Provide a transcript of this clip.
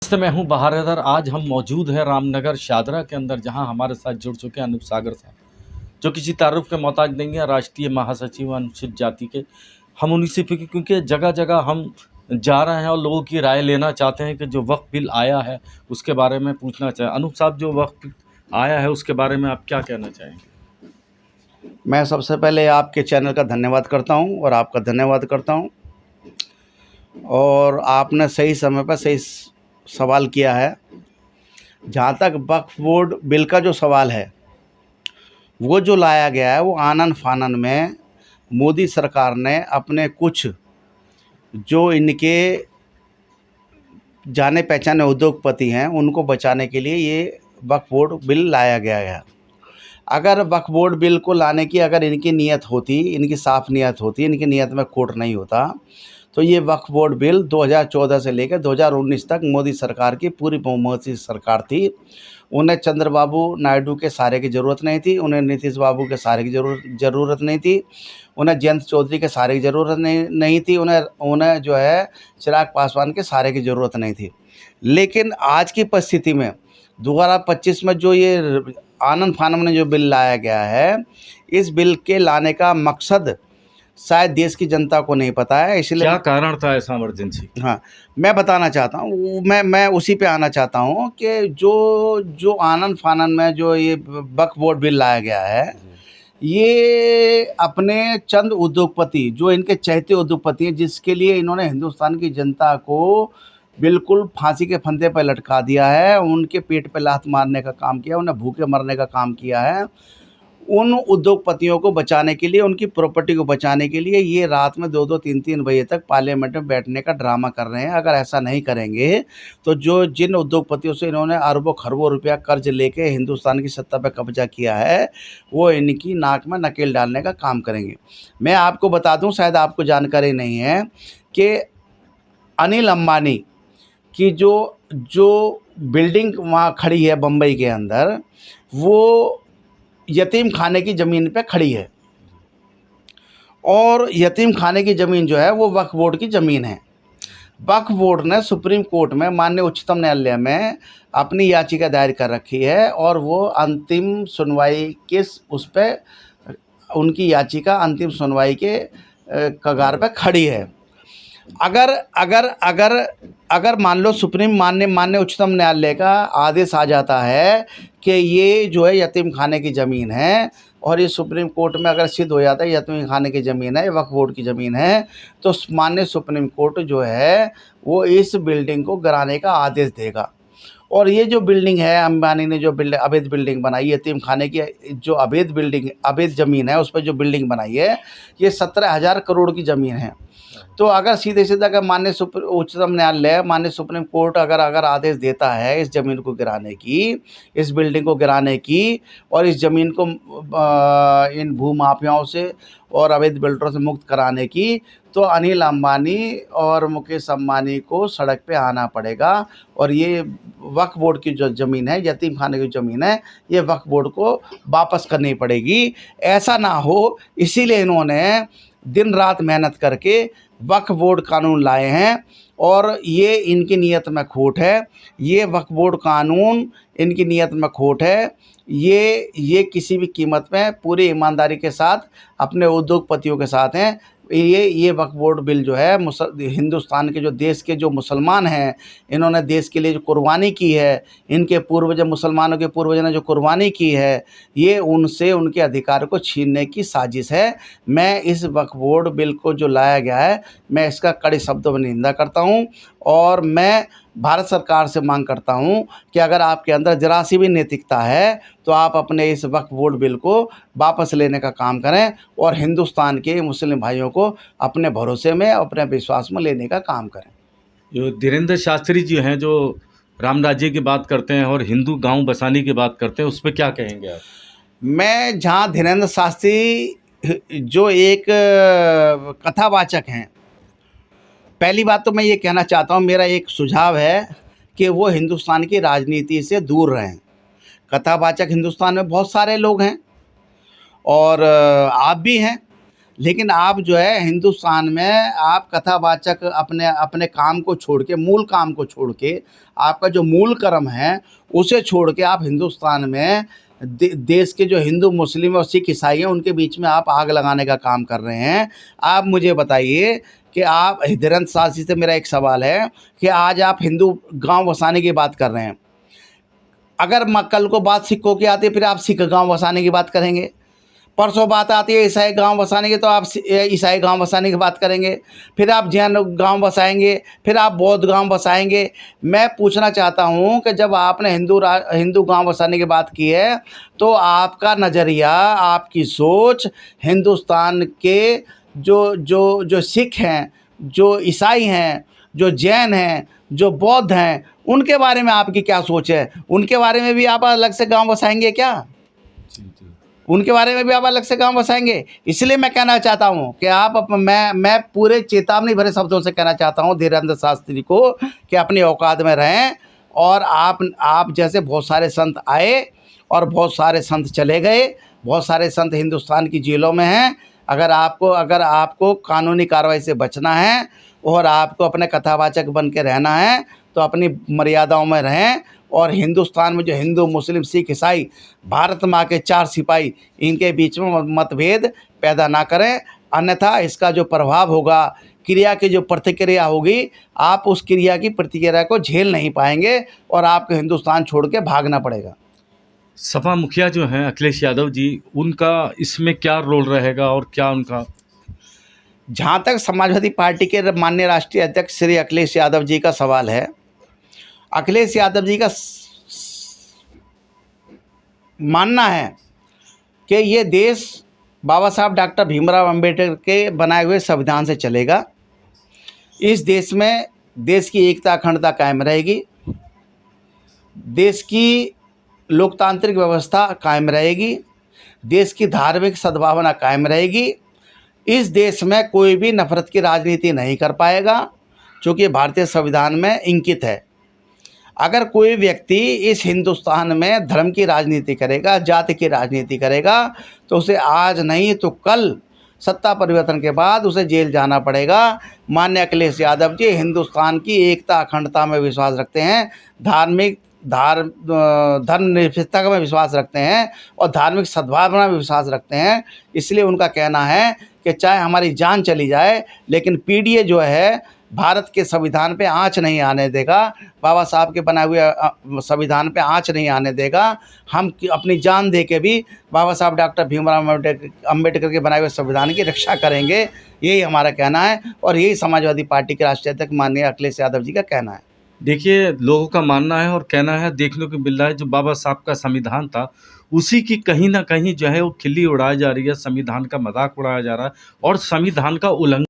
नमस्ते, मैं हूं बहार हैदर। आज हम मौजूद हैं रामनगर शादरा के अंदर, जहां हमारे साथ जुड़ चुके हैं अनूप सागर साहब, जो किसी तारुफ के मोहताज नहीं है, राष्ट्रीय महासचिव अनुसूचित जाति के। हम उन्हीं से क्योंकि जगह जगह हम जा रहे हैं और लोगों की राय लेना चाहते हैं कि जो वक्फ बिल आया है उसके बारे में पूछना चाहें। अनूप साहब, जो वक्फ आया है उसके बारे में आप क्या कहना चाहेंगे? मैं सबसे पहले आपके चैनल का धन्यवाद करता हूं और आपका धन्यवाद करता हूं। और आपने सही समय पर सही सवाल किया है। जहां तक वक्फ बोर्ड बिल का जो सवाल है, वो जो लाया गया है वो आनन फानन में मोदी सरकार ने अपने कुछ जो इनके जाने पहचाने उद्योगपति हैं उनको बचाने के लिए ये वक्फ बोर्ड बिल लाया गया है। अगर वक्फ बोर्ड बिल को लाने की अगर इनकी नीयत होती, इनकी साफ़ नीयत होती, इनकी नीयत में खोट नहीं होता, तो ये वक्फ बोर्ड बिल 2014 से लेकर 2019 तक मोदी सरकार की पूरी बहुमत सरकार थी। उन्हें चंद्रबाबू नायडू के सहारे की ज़रूरत नहीं थी, उन्हें नीतीश बाबू के सहारे की ज़रूरत नहीं थी, उन्हें जयंत चौधरी के सहारे की ज़रूरत नहीं थी, उन्हें जो है चिराग पासवान के सहारे की ज़रूरत नहीं थी। लेकिन आज की परिस्थिति में 2025 में जो ये आनन फानन में जो बिल लाया गया है, इस बिल के लाने का मकसद शायद देश की जनता को नहीं पता है। इसलिए क्या कारण था ऐसा इमरजेंसी? हाँ, मैं बताना चाहता हूँ, मैं उसी पे आना चाहता हूँ कि जो आनन फानन में जो ये वक्फ बोर्ड बिल लाया गया है, ये अपने चंद उद्योगपति, जो इनके चहेते उद्योगपति हैं, जिसके लिए इन्होंने हिंदुस्तान की जनता को बिल्कुल फांसी के फंदे पर लटका दिया है, उनके पेट पे लात मारने का काम किया, उन्हें भूखे मरने का काम किया है। उन उद्योगपतियों को बचाने के लिए, उनकी प्रॉपर्टी को बचाने के लिए ये रात में 2-2 3-3 बजे तक पार्लियामेंट में बैठने का ड्रामा कर रहे हैं। अगर ऐसा नहीं करेंगे तो जिन उद्योगपतियों से इन्होंने अरबों खरबों रुपया कर्ज लेके हिंदुस्तान की सत्ता पर कब्जा किया है, वो इनकी नाक में नकेल डालने का काम करेंगे। मैं आपको बता दूं, शायद आपको जानकारी नहीं है कि अनिल अंबानी की जो बिल्डिंग वहाँ खड़ी है बम्बई के अंदर, वो यतीम खाने की ज़मीन पे खड़ी है। और यतीम खाने की ज़मीन जो है वो वक्फ बोर्ड की ज़मीन है। वक्फ बोर्ड ने सुप्रीम कोर्ट में, माननीय उच्चतम न्यायालय में अपनी याचिका दायर कर रखी है और वो अंतिम सुनवाई के उस पर उनकी याचिका अंतिम सुनवाई के कगार पे खड़ी है। अगर अगर अगर अगर मान लो माननीय उच्चतम न्यायालय का आदेश आ जाता है कि ये जो है यतीम खाने की ज़मीन है, और ये सुप्रीम कोर्ट में अगर सिद्ध हो जाता है यतीम खाने की ज़मीन है, वक्फ बोर्ड की ज़मीन है, तो माननीय सुप्रीम कोर्ट जो है वो इस बिल्डिंग को गिराने का आदेश देगा। और ये जो बिल्डिंग है, अंबानी ने जो अवैध बिल्डिंग बनाई, यतीम खाने की जो अवैध ज़मीन है, उस पर जो बिल्डिंग बनाई है, ये 17,000 करोड़ की ज़मीन है। तो अगर सीधे अगर माननीय उच्चतम न्यायालय, माननीय सुप्रीम कोर्ट अगर आदेश देता है इस ज़मीन को गिराने की, इस बिल्डिंग को गिराने की, और इस ज़मीन को इन भूमाफियाओं से और अवैध बिल्डरों से मुक्त कराने की, तो अनिल अंबानी और मुकेश अंबानी को सड़क पे आना पड़ेगा। और ये वक्फ बोर्ड की जो ज़मीन है, यतीम खाने की ज़मीन है, ये वक्फ बोर्ड को वापस करनी पड़ेगी। ऐसा ना हो, इसीलिए इन्होंने दिन रात मेहनत करके वक्फ बोर्ड कानून लाए हैं। और ये इनकी नीयत में खोट है, ये वक्फ बोर्ड कानून इनकी नीयत में खोट है। ये किसी भी कीमत में पूरी ईमानदारी के साथ अपने उद्योगपतियों के साथ हैं। ये वक्फ बोर्ड बिल जो है हिंदुस्तान के जो देश के जो मुसलमान हैं, इन्होंने देश के लिए जो कुर्बानी की है, इनके पूर्वज, मुसलमानों के पूर्वजों ने जो कुर्बानी की है, ये उनसे उनके अधिकार को छीनने की साजिश है। मैं इस वक्फ बोर्ड बिल को जो लाया गया है, मैं इसका कड़े शब्दों में निंदा करता हूँ। और मैं भारत सरकार से मांग करता हूं कि अगर आपके अंदर जरा सी भी नैतिकता है तो आप अपने इस वक्फ बोर्ड बिल को वापस लेने का काम करें और हिंदुस्तान के मुस्लिम भाइयों को अपने भरोसे में, अपने विश्वास में लेने का काम करें। जो धीरेन्द्र शास्त्री जी हैं, जो राम राज्य की बात करते हैं और हिंदू गांव बसाने की बात करते हैं, उस पर क्या कहेंगे आप? मैं जहां धीरेन्द्र शास्त्री जो एक कथावाचक हैं, पहली बात तो मैं ये कहना चाहता हूँ, मेरा एक सुझाव है कि वो हिंदुस्तान की राजनीति से दूर रहें। कथावाचक हिंदुस्तान में बहुत सारे लोग हैं और आप भी हैं, लेकिन आप जो है हिंदुस्तान में आप कथावाचक अपने अपने काम को छोड़ के, मूल काम को छोड़ के, आपका जो मूल कर्म है उसे छोड़ के आप हिंदुस्तान में देश के जो हिंदू मुस्लिम और सिख ईसाई हैं उनके बीच में आप आग लगाने का काम कर रहे हैं। आप मुझे बताइए कि आप धीरेन्द्र शाह जी से मेरा एक सवाल है कि आज आप हिंदू गांव बसाने की बात कर रहे हैं, अगर कल को बात सिखों की आती है फिर आप सिख गांव बसाने की बात करेंगे, परसों बात आती है ईसाई गांव बसाने की तो आप ईसाई गांव बसाने की बात करेंगे, फिर आप जैन गांव बसाएंगे, फिर आप बौद्ध गांव बसाएंगे। मैं पूछना चाहता हूं कि जब आपने हिंदू गांव बसाने की बात की है तो आपका नज़रिया, आपकी सोच हिंदुस्तान के जो सिख हैं, जो ईसाई हैं, जो जैन हैं, जो बौद्ध हैं, उनके बारे में आपकी क्या सोच है? उनके बारे में भी आप अलग से गांव बसाएंगे क्या? उनके बारे में भी आप अलग से गांव बसाएंगे? इसलिए मैं कहना चाहता हूं कि मैं पूरे चेतावनी भरे शब्दों से कहना चाहता हूं धीरेन्द्र शास्त्री को कि अपनी औकात में रहें। और आप जैसे बहुत सारे संत आए और बहुत सारे संत चले गए, बहुत सारे संत हिंदुस्तान की जेलों में हैं। अगर आपको कानूनी कार्रवाई से बचना है और आपको अपने कथावाचक बन के रहना है तो अपनी मर्यादाओं में रहें। और हिंदुस्तान में जो हिंदू मुस्लिम सिख ईसाई, भारत माँ के 4 सिपाही, इनके बीच में मतभेद पैदा ना करें, अन्यथा इसका जो प्रभाव होगा, क्रिया की जो प्रतिक्रिया होगी, आप उस क्रिया की प्रतिक्रिया को झेल नहीं पाएंगे और आपको हिंदुस्तान छोड़ के भागना पड़ेगा। सपा मुखिया जो हैं अखिलेश यादव जी, उनका इसमें क्या रोल रहेगा और क्या उनका? जहाँ तक समाजवादी पार्टी के माननीय राष्ट्रीय अध्यक्ष श्री अखिलेश यादव जी का सवाल है, अखिलेश यादव जी का मानना है कि ये देश बाबा साहब डॉक्टर भीमराव अंबेडकर के बनाए हुए संविधान से चलेगा। इस देश में देश की एकता अखंडता कायम रहेगी, देश की लोकतांत्रिक व्यवस्था कायम रहेगी, देश की धार्मिक सद्भावना कायम रहेगी। इस देश में कोई भी नफरत की राजनीति नहीं कर पाएगा, क्योंकि भारतीय संविधान में इंकित है। अगर कोई व्यक्ति इस हिंदुस्तान में धर्म की राजनीति करेगा, जाति की राजनीति करेगा, तो उसे आज नहीं तो कल सत्ता परिवर्तन के बाद उसे जेल जाना पड़ेगा। माननीय अखिलेश यादव जी हिंदुस्तान की एकता अखंडता में विश्वास रखते हैं, धर्मनिरपेक्षता में विश्वास रखते हैं और धार्मिक सद्भावना में विश्वास रखते हैं। इसलिए उनका कहना है कि चाहे हमारी जान चली जाए लेकिन पीडीए जो है भारत के संविधान पे आँच नहीं आने देगा, बाबा साहब के बनाए हुए संविधान पे आँच नहीं आने देगा। हम अपनी जान दे के भी बाबा साहब डॉक्टर भीमराव अंबेडकर के बनाए हुए संविधान की रक्षा करेंगे, यही हमारा कहना है और यही समाजवादी पार्टी के राष्ट्रीय अध्यक्ष माननीय अखिलेश यादव जी का कहना है। देखिए, लोगों का मानना है और कहना है, देखने को मिल रहा है जो बाबा साहब का संविधान था उसी की कहीं ना कहीं जो है वो खिल्ली उड़ाई जा रही है, संविधान का मजाक उड़ाया जा रहा है और संविधान का उल्लंघन